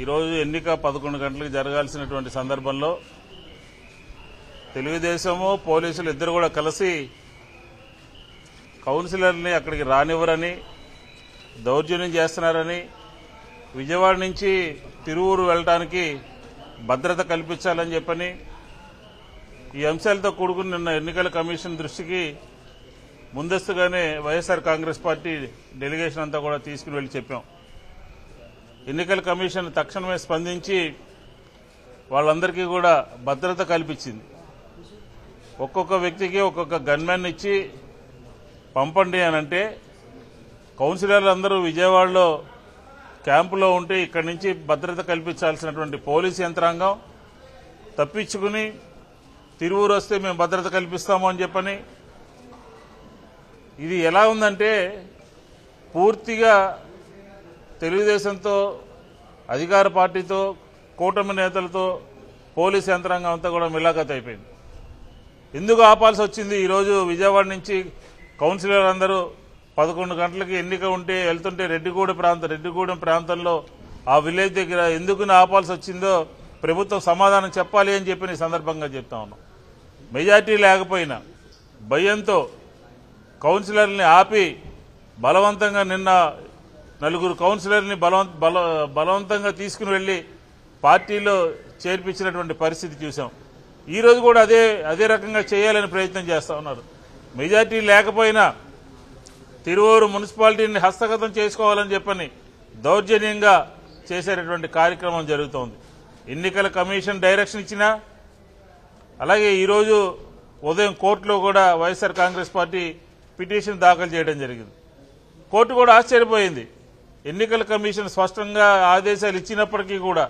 ఈరోజు ఎన్నిక 11 గంటలకు జరగాల్సినటువంటి సందర్భంలో తెలుగుదేశము పోలీసులు ఇద్దరు కూడా కలిసి కౌన్సిలర్ని అక్కడికి రానివ్వరని దౌర్జన్యం చేస్తున్నారని విజయవాడ నుంచి తిరువూరు వెళ్ళడానికి భద్రత కల్పించాలని చెప్పని ఈ అంశాలతో కూడుకుని నిన్న ఎన్నికల కమిషన్ దృష్టికి ముందస్తుగానే వైఎస్ఆర్ కాంగ్రెస్ పార్టీ డెలిగేషన్ అంతా కూడా తీసుకుని వెళ్లి చెప్పాం. ఎన్నికల కమిషన్ తక్షణమే స్పందించి వాళ్ళందరికీ కూడా భద్రత కల్పించింది. ఒక్కొక్క వ్యక్తికి ఒక్కొక్క గన్మెన్ ఇచ్చి పంపండి అనంటే కౌన్సిలర్లు అందరూ విజయవాడలో క్యాంపులో ఉంటే ఇక్కడి నుంచి భద్రత కల్పించాల్సినటువంటి పోలీసు యంత్రాంగం తప్పించుకుని తిరువూరు వస్తే మేము భద్రత కల్పిస్తాము అని చెప్పని ఇది ఎలా ఉందంటే పూర్తిగా తెలుగుదేశంతో అధికార పార్టీతో కూటమి నేతలతో పోలీసు యంత్రాంగం అంతా కూడా మిలాఖత్ అయిపోయింది. ఎందుకు ఆపాల్సి వచ్చింది? ఈరోజు విజయవాడ నుంచి కౌన్సిలర్ అందరూ 11 గంటలకి ఎన్నిక ఉంటే వెళ్తుంటే రెడ్డిగూడెం ప్రాంతంలో ఆ విలేజ్ దగ్గర ఎందుకు ఆపాల్సి వచ్చిందో ప్రభుత్వం సమాధానం చెప్పాలి అని చెప్పి ఈ సందర్భంగా చెప్తా ఉన్నాం. మెజార్టీ లేకపోయినా భయంతో కౌన్సిలర్ని ఆపి బలవంతంగా నిన్న 4 కౌన్సిలర్ని బలవంతంగా తీసుకుని వెళ్లి పార్టీలో చేర్పించినటువంటి పరిస్థితి చూసాం. ఈ రోజు కూడా అదే రకంగా చేయాలని ప్రయత్నం చేస్తా ఉన్నారు. మెజార్టీ లేకపోయినా తిరువూరు మున్సిపాలిటీని హస్తగతం చేసుకోవాలని చెప్పని దౌర్జన్యంగా చేసేటటువంటి కార్యక్రమం జరుగుతోంది. ఎన్నికల కమిషన్ డైరెక్షన్ ఇచ్చినా అలాగే ఈరోజు ఉదయం కోర్టులో కూడా వైఎస్ఆర్ కాంగ్రెస్ పార్టీ పిటిషన్ దాఖలు చేయడం జరిగింది. కోర్టు కూడా ఆశ్చర్యపోయింది. ఎన్నికల కమిషన్ స్పష్టంగా ఆదేశాలు ఇచ్చినప్పటికీ కూడా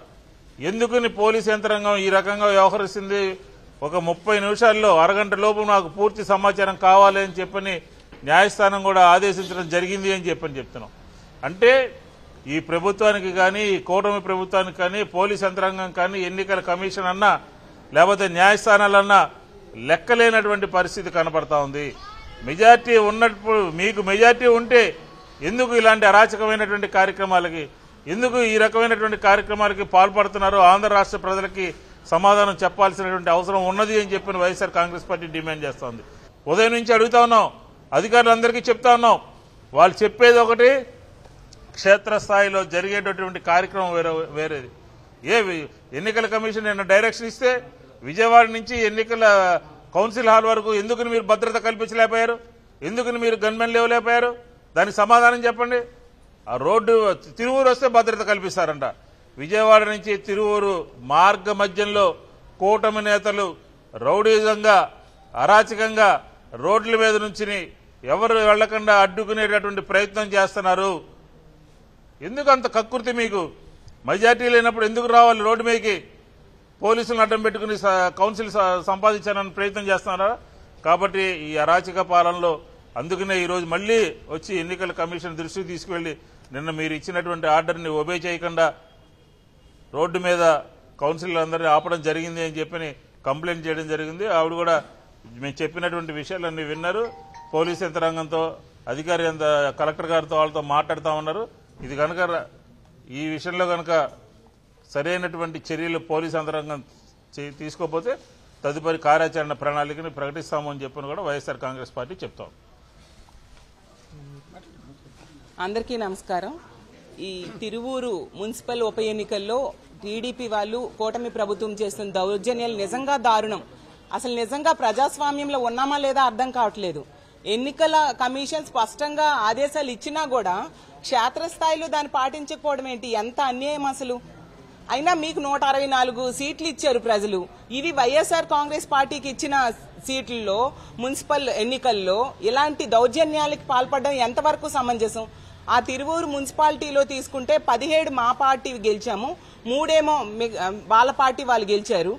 ఎందుకని పోలీసు యంత్రాంగం ఈ రకంగా వ్యవహరిస్తుంది? ఒక 30 నిమిషాల్లో అరగంట లోపు నాకు పూర్తి సమాచారం కావాలి అని చెప్పని న్యాయస్థానం కూడా ఆదేశించడం జరిగింది అని చెప్తున్నాం. అంటే ఈ ప్రభుత్వానికి కానీ ఈ కూటమి ప్రభుత్వానికి కానీ పోలీసు యంత్రాంగం కానీ ఎన్నికల కమిషన్ అన్నా లేకపోతే న్యాయస్థానాలన్నా లెక్కలేనటువంటి పరిస్థితి కనపడతా ఉంది. మెజార్టీ ఉన్నప్పుడు మీకు మెజార్టీ ఉంటే ఎందుకు ఇలాంటి అరాచకమైనటువంటి కార్యక్రమాలకి ఎందుకు ఈ రకమైనటువంటి కార్యక్రమాలకి పాల్పడుతున్నారో ఆంధ్ర రాష్ట్ర ప్రజలకి సమాధానం చెప్పాల్సినటువంటి అవసరం ఉన్నది అని చెప్పిన వైఎస్ఆర్ కాంగ్రెస్ పార్టీ డిమాండ్ చేస్తోంది. ఉదయం నుంచి అడుగుతా ఉన్నాం, అధికారులందరికీ చెప్తా ఉన్నాం. వాళ్ళు చెప్పేది ఒకటి, క్షేత్రస్థాయిలో జరిగేటటువంటి కార్యక్రమం వేరేది. ఎన్నికల కమిషన్ నిన్న డైరెక్షన్ ఇస్తే విజయవాడ నుంచి ఎన్నికల కౌన్సిల్ హాల్ వరకు ఎందుకు మీరు భద్రత కల్పించలేకపోయారు? ఎందుకు మీరు గన్మెన్ లేవలేకపోయారు? దానికి సమాధానం చెప్పండి. ఆ రోడ్డు తిరువూరు వస్తే భద్రత కల్పిస్తారంట. విజయవాడ నుంచి తిరువూరు మార్గ మధ్యంలో కూటమి నేతలు రౌడీజంగా అరాచకంగా రోడ్ల మీద నుంచి ఎవరు వెళ్లకుండా అడ్డుకునేటటువంటి ప్రయత్నం చేస్తున్నారు. ఎందుకు అంత కక్కుర్తి మీకు? మెజార్టీ లేనప్పుడు ఎందుకు రావాలి రోడ్డు మీదకి? పోలీసులను అడ్డం పెట్టుకుని కౌన్సిల్ సంపాదించాలని ప్రయత్నం చేస్తున్నారా? కాబట్టి ఈ అరాచక పాలనలో అందుకనే ఈరోజు మళ్లీ వచ్చి ఎన్నికల కమిషన్ దృష్టికి తీసుకువెళ్లి నిన్న మీరు ఇచ్చినటువంటి ఆర్డర్ని ఒబే చేయకుండా రోడ్డు మీద కౌన్సిలర్ అందరినీ ఆపడం జరిగింది అని చెప్పని కంప్లైంట్ చేయడం జరిగింది. ఆవిడ కూడా మేము చెప్పినటువంటి విషయాలన్నీ విన్నారు. పోలీసు యంత్రాంగంతో అధికారి కలెక్టర్ గారితో వాళ్ళతో మాట్లాడుతూ ఉన్నారు. ఇది కనుక ఈ విషయంలో కనుక సరైనటువంటి చర్యలు పోలీసు యంత్రాంగం తీసుకోకపోతే తదుపరి కార్యాచరణ ప్రణాళికని ప్రకటిస్తామని చెప్పని కూడా వైఎస్ఆర్ కాంగ్రెస్ పార్టీ చెప్తాం. అందరికీ నమస్కారం. ఈ తిరువూరు మున్సిపల్ ఉప ఎన్నికల్లో టీడీపీ వాళ్ళు కూటమి ప్రభుత్వం చేస్తున్న దౌర్జన్యాలు నిజంగా దారుణం. అసలు నిజంగా ప్రజాస్వామ్యంలో ఉన్నామా లేదా అర్థం కావట్లేదు. ఎన్నికల కమిషన్ స్పష్టంగా ఆదేశాలు ఇచ్చినా కూడా క్షేత్రస్థాయిలో దాన్ని పాటించకపోవడం ఏంటి? ఎంత అన్యాయం అసలు. అయినా మీకు 164 సీట్లు ఇచ్చారు ప్రజలు. ఇవి వైఎస్ఆర్ కాంగ్రెస్ పార్టీకి ఇచ్చిన సీట్లలో మున్సిపల్ ఎన్నికల్లో ఇలాంటి దౌర్జన్యాలకు పాల్పడడం ఎంతవరకు సమంజసం? ఆ తిరువూరు మున్సిపాలిటీలో తీసుకుంటే 17 మా పార్టీ గెలిచాము, 3 ఏమో వాళ్ళ పార్టీ వాళ్ళు గెలిచారు.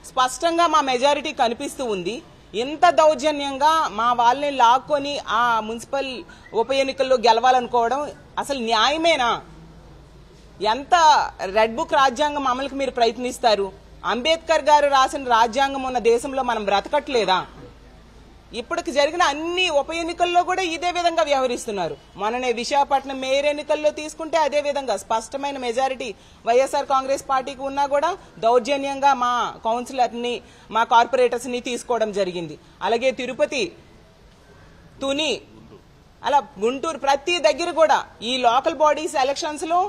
స్పష్టంగా మా మెజారిటీ కనిపిస్తూ ఉంది. ఇంత దౌర్జన్యంగా మా వాళ్ళని లాక్కొని ఆ మున్సిపల్ ఉప ఎన్నికల్లో గెలవాలనుకోవడం అసలు న్యాయమేనా? ఎంత రెడ్ బుక్ రాజ్యాంగం అమలుకి మీరు ప్రయత్నిస్తారు? అంబేద్కర్ గారు రాసిన రాజ్యాంగం ఉన్న దేశంలో మనం బ్రతకట్లేదా? ఇప్పటికి జరిగిన అన్ని ఉప ఎన్నికల్లో కూడా ఇదే విధంగా వ్యవహరిస్తున్నారు. మననే విశాఖపట్నం మేయర్ ఎన్నికల్లో తీసుకుంటే అదే విధంగా స్పష్టమైన మెజారిటీ వైఎస్ఆర్ కాంగ్రెస్ పార్టీకి ఉన్నా కూడా దౌర్జన్యంగా మా కౌన్సిలర్ని, మా కార్పొరేటర్స్ ని తీసుకోవడం జరిగింది. అలాగే తిరుపతి, తుని, అలా గుంటూరు, ప్రతి దగ్గర కూడా ఈ లోకల్ బాడీస్ ఎలక్షన్స్ లో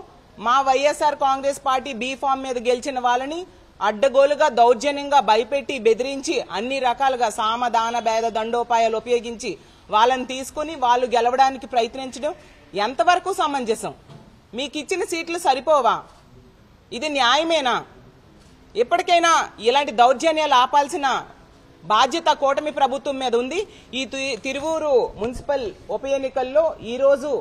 మా వైఎస్ఆర్ కాంగ్రెస్ పార్టీ బీ ఫామ్ మీద గెలిచిన వాళ్ళని అడ్డగోలుగా దౌర్జన్యంగా భయపెట్టి బెదిరించి అన్ని రకాలుగా సామదాన భేద దండోపాయాలు ఉపయోగించి వాళ్ళని తీసుకుని వాళ్ళు గెలవడానికి ప్రయత్నించడం ఎంతవరకు సమంజసం? మీకు ఇచ్చిన సీట్లు సరిపోవా? ఇది న్యాయమేనా? ఎప్పటికైనా ఇలాంటి దౌర్జన్యాలు ఆపాల్సిన బాధ్యత కూటమి ప్రభుత్వం మీద ఉంది. ఈ తిరువూరు మున్సిపల్ ఉప ఎన్నికల్లో ఈరోజు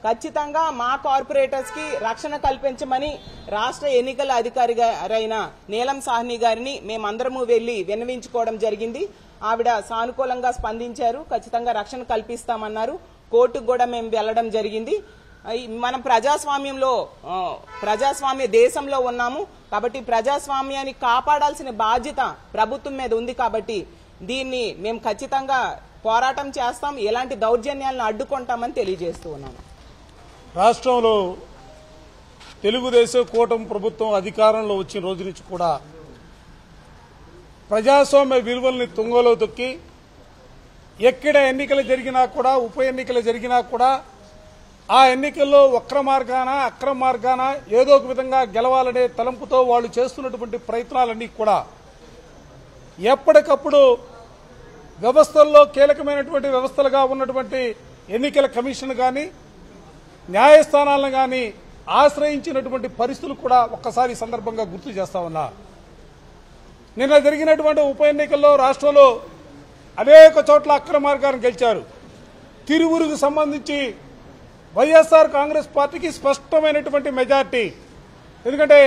ఖచ్చితంగా మా కార్పొరేటర్స్ కి రక్షణ కల్పించమని రాష్ట్ర ఎన్నికల అధికారి అయిన నీలం సాహ్ని గారిని మేమందరము వెళ్లి విన్నవించుకోవడం జరిగింది. ఆవిడ సానుకూలంగా స్పందించారు. ఖచ్చితంగా రక్షణ కల్పిస్తామన్నారు. కోర్టుకు కూడా మేము వెళ్లడం జరిగింది. మనం ప్రజాస్వామ్య దేశంలో ఉన్నాము కాబట్టి ప్రజాస్వామ్యాన్ని కాపాడాల్సిన బాధ్యత ప్రభుత్వం మీద ఉంది. కాబట్టి దీన్ని మేము ఖచ్చితంగా పోరాటం చేస్తాం, ఎలాంటి దౌర్జన్యాలను అడ్డుకుంటామని తెలియజేస్తూ ఉన్నాము. రాష్ట్రంలో తెలుగుదేశం కూటమి ప్రభుత్వం అధికారంలో వచ్చిన రోజు నుంచి కూడా ప్రజాస్వామ్య విలువల్ని తుంగలో తొక్కి ఎక్కడ ఎన్నికలు జరిగినా కూడా, ఉప ఎన్నికలు జరిగినా కూడా ఆ ఎన్నికల్లో అక్రమ మార్గాన ఏదో ఒక విధంగా గెలవాలనే తలంపుతో వాళ్ళు చేస్తున్నటువంటి ప్రయత్నాలన్నీ కూడా ఎప్పటికప్పుడు వ్యవస్థల్లో కీలకమైనటువంటి వ్యవస్థలుగా ఉన్నటువంటి ఎన్నికల కమిషన్ కానీ, న్యాయస్థానాలను కానీ ఆశ్రయించినటువంటి పరిస్థితులు కూడా ఒక్కసారి సందర్భంగా గుర్తు చేస్తా ఉన్నా. నిన్న జరిగినటువంటి ఉప ఎన్నికల్లో రాష్ట్రంలో అనేక చోట్ల అక్రమ మార్గాన్ని గెలిచారు. తిరువురుకు సంబంధించి వైఎస్ఆర్ కాంగ్రెస్ పార్టీకి స్పష్టమైనటువంటి మెజార్టీ. ఎందుకంటే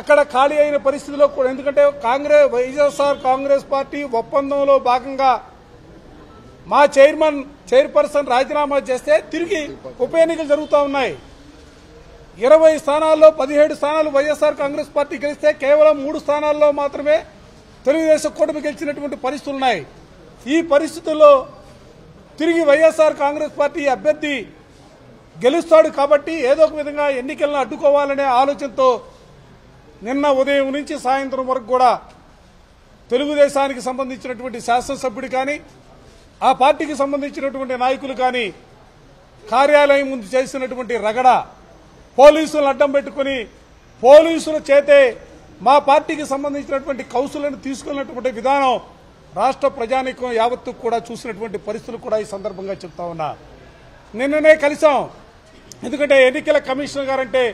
అక్కడ ఖాళీ అయిన పరిస్థితిలో కూడా, ఎందుకంటే వైఎస్ఆర్ కాంగ్రెస్ పార్టీ ఒప్పందంలో భాగంగా మా చైర్పర్సన్ రాజీనామా చేస్తే తిరిగి ఉప ఎన్నికలు జరుగుతూ ఉన్నాయి. 20 స్థానాల్లో 17 స్థానాలు వైఎస్ఆర్ కాంగ్రెస్ పార్టీ గెలిస్తే కేవలం 3 స్థానాల్లో మాత్రమే తెలుగుదేశం కూటమి గెలిచినటువంటి పరిస్థితులు ఉన్నాయి. ఈ పరిస్థితుల్లో తిరిగి వైఎస్ఆర్ కాంగ్రెస్ పార్టీ అభ్యర్థి గెలుస్తాడు కాబట్టి ఏదో ఒక విధంగా ఎన్నికలను అడ్డుకోవాలనే ఆలోచనతో నిన్న ఉదయం నుంచి సాయంత్రం వరకు కూడా తెలుగుదేశానికి సంబంధించినటువంటి శాసనసభ్యుడు కానీ, ఆ పార్టీకి సంబంధించినటువంటి నాయకులు కానీ కార్యాలయం ముందు చేసినటువంటి రగడ, పోలీసులను అడ్డం పెట్టుకుని పోలీసుల చేతే మా పార్టీకి సంబంధించినటువంటి కౌన్సిల్ను తీసుకున్నటువంటి విధానం రాష్ట్ర ప్రజానీకం యావత్తు కూడా చూసినటువంటి పరిస్థితులు కూడా ఈ సందర్భంగా చెప్తా ఉన్నా. నిన్ననే కలిసాం. ఎందుకంటే ఎన్నికల కమిషనర్ గారంటే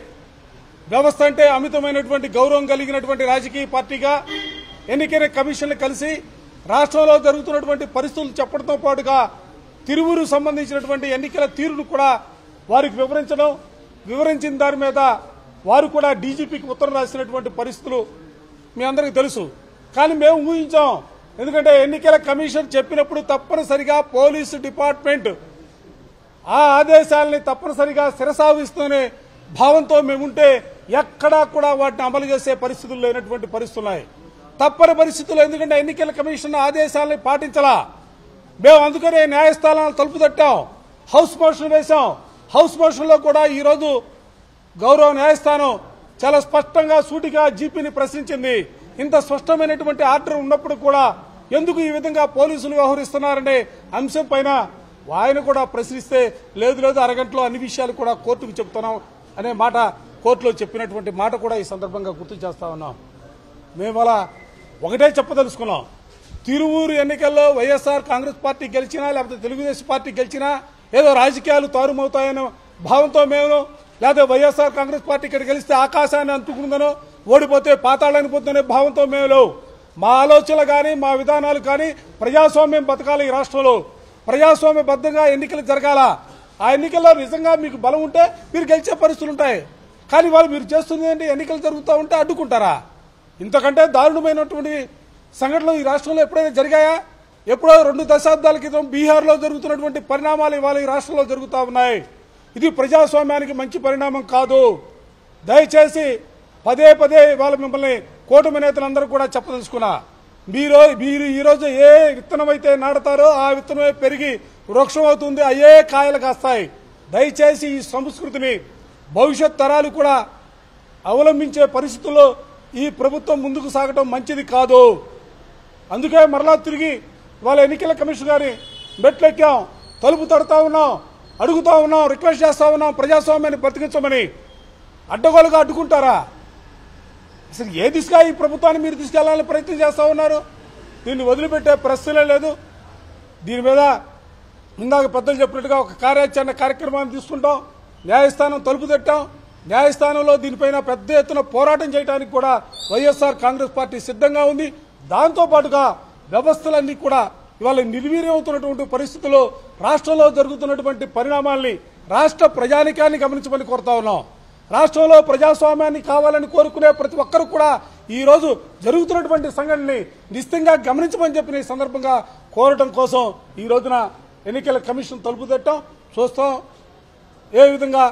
వ్యవస్థ అంటే అమితమైనటువంటి గౌరవం కలిగినటువంటి రాజకీయ పార్టీగా ఎన్నికల కమిషన్లు కలిసి రాష్ట్రంలో జరుగుతున్నటువంటి పరిస్థితులు చెప్పడంతో పాటుగా తిరువురు సంబంధించినటువంటి ఎన్నికల తీరును కూడా వారికి వివరించిన దాని మీద వారు కూడా డీజీపీకి ఉత్తరం రాసినటువంటి పరిస్థితులు మీ అందరికీ తెలుసు. కానీ మేము ఊహించాం. ఎందుకంటే ఎన్నికల కమిషన్ చెప్పినప్పుడు తప్పనిసరిగా పోలీసు డిపార్ట్మెంట్ ఆ ఆదేశాలని తప్పనిసరిగా శిరసావిస్తూనే భావంతో మేముంటే ఎక్కడా కూడా వాటిని అమలు చేసే పరిస్థితులు లేనటువంటి పరిస్థితులున్నాయి. తప్పని పరిస్థితుల్లో ఎందుకంటే ఎన్నికల కమిషన్ ఆదేశాలని పాటించాలా. మేము అందుకనే న్యాయస్థానాలు తలుపు తట్టాం, హౌస్ మోషన్ వేశాం. హౌస్ మోషన్లో కూడా ఈరోజు గౌరవ న్యాయస్థానం చాలా స్పష్టంగా సూటిగా జీపీని ప్రశ్నించింది. ఇంత స్పష్టమైనటువంటి ఆర్డర్ ఉన్నప్పుడు కూడా ఎందుకు ఈ విధంగా పోలీసులు వ్యవహరిస్తున్నారనే అంశం పైన ఆయన కూడా ప్రశ్నిస్తే లేదు అరగంటలో అన్ని విషయాలు కూడా కోర్టుకు చెప్తున్నాం అనే మాట కోర్టులో చెప్పినటువంటి మాట కూడా ఈ సందర్భంగా గుర్తు చేస్తా ఉన్నాం. మేము అలా ఒకటే చెప్పదలుచుకున్నాం. తిరువూరు ఎన్నికల్లో వైఎస్ఆర్ కాంగ్రెస్ పార్టీ గెలిచినా లేకపోతే తెలుగుదేశం పార్టీ గెలిచినా ఏదో రాజకీయాలు తారుమవుతాయనే భావంతో మేము, లేకపోతే వైఎస్ఆర్ కాంగ్రెస్ పార్టీ ఇక్కడ గెలిస్తే ఆకాశాన్ని అందుకుందనో ఓడిపోతే పాతాళానికి పోతుందనే భావంతో మేము లేవు. మా ఆలోచనలు కానీ మా విధానాలు కానీ ప్రజాస్వామ్యం బతకాలి. ఈ రాష్ట్రంలో ప్రజాస్వామ్యబద్ధంగా ఎన్నికలు జరగాల. ఆ ఎన్నికల్లో నిజంగా మీకు బలం ఉంటే మీరు గెలిచే పరిస్థితులు ఉంటాయి. కానీ వాళ్ళు మీరు చేస్తుంది ఏంటి, ఎన్నికలు జరుగుతూ ఉంటే అడ్డుకుంటారా? ఇంతకంటే దారుణమైనటువంటి సంఘటనలు ఈ రాష్ట్రంలో ఎప్పుడైనా జరిగాయా? ఎప్పుడో 2 దశాబ్దాల క్రితం బీహార్లో జరుగుతున్నటువంటి పరిణామాలు ఇవాళ ఈ రాష్ట్రంలో జరుగుతూ ఉన్నాయి. ఇది ప్రజాస్వామ్యానికి మంచి పరిణామం కాదు. దయచేసి పదే ఇవాళ మిమ్మల్ని కూటమి నేతలందరూ కూడా చెప్పదలుచుకున్నా. మీరు ఈరోజు ఏ విత్తనం అయితే నాటుతారో ఆ విత్తనమే పెరిగి వృక్షం అవుతుంది, అయ్యే కాయలు కాస్తాయి. దయచేసి ఈ సంస్కృతిని భవిష్యత్ తరాలు కూడా అవలంబించే పరిస్థితుల్లో ఈ ప్రభుత్వం ముందుకు సాగటం మంచిది కాదు. అందుకే మరలా తిరిగి ఇవాళ ఎన్నికల కమిషన్ గారిని మెట్లెక్కాం, తలుపు తడుతా ఉన్నాం, అడుగుతా ఉన్నాం, రిక్వెస్ట్ చేస్తా ఉన్నాం ప్రజాస్వామ్యాన్ని బతికించమని. అడ్డగోలుగా అడ్డుకుంటారా? అసలు ఏ దిశగా ఈ ప్రభుత్వాన్ని మీరు తీసుకెళ్లాలని ప్రయత్నం చేస్తా ఉన్నారు? దీన్ని వదిలిపెట్టే ప్రశ్నే లేదు. దీని మీద ఇందాక పెద్దలు చెప్పినట్టుగా ఒక కార్యాచరణ కార్యక్రమాన్ని తీసుకుంటాం. న్యాయస్థానం తలుపు తట్టాం. న్యాయస్థానంలో దీనిపైన పెద్ద ఎత్తున పోరాటం చేయడానికి కూడా వైఎస్ఆర్ కాంగ్రెస్ పార్టీ సిద్ధంగా ఉంది. దాంతో పాటుగా వ్యవస్థలన్నీ కూడా ఇవాళ నిర్వీర్యం అవుతున్నటువంటి పరిస్థితుల్లో రాష్ట్రంలో జరుగుతున్నటువంటి పరిణామాల్ని రాష్ట్ర ప్రజానికాన్ని గమనించమని కోరుతా ఉన్నాం. రాష్ట్రంలో ప్రజాస్వామ్యాన్ని కావాలని కోరుకునే ప్రతి ఒక్కరు కూడా ఈ రోజు జరుగుతున్నటువంటి సంఘటనని నిశ్చితంగా గమనించమని చెప్పిన ఈ సందర్భంగా కోరటం కోసం ఈ రోజున ఎన్నికల కమిషన్ తలుపు తట్టాం. చూస్తాం ఏ విధంగా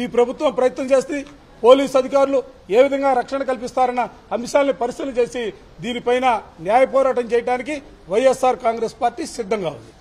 ఈ ప్రభుత్వం ప్రయత్నం చేసి పోలీసు అధికారులు ఏ విధంగా రక్షణ కల్పిస్తారన్న అంశాలను పరిశీలన చేసి దీనిపైన న్యాయ పోరాటం చేయడానికి వైఎస్ఆర్ కాంగ్రెస్ పార్టీ సిద్ధంగా ఉంది.